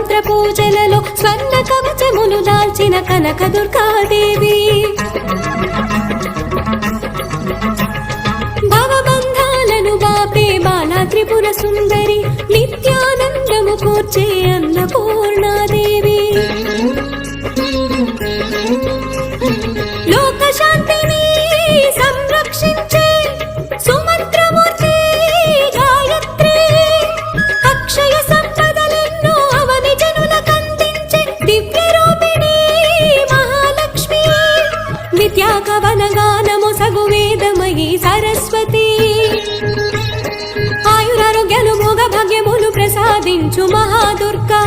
మంత్ర పూజలలో స్వర్ణ కవచములు దాల్చిన కనక దుర్గాదేవి. భవబంధాలను బాపే బాలా త్రిపుర సుందరి, నిత్యానందము కూర్చే అన్నపూర్ణాదేవి. లోక శాంతిని సంరక్షించే సుమంత్రమూర్తి గాయత్రి, అక్షయ సంపదలెన్నో అవని జనులకందించే దివ్య రూపిణి మహాలక్ష్మి. విద్యా కవన గానము సగు వేదమయీ సరస్వతి, ఆయురారోగ్యాలు భోగ భాగ్యములు ప్రసాదించు మహాదుర్గా.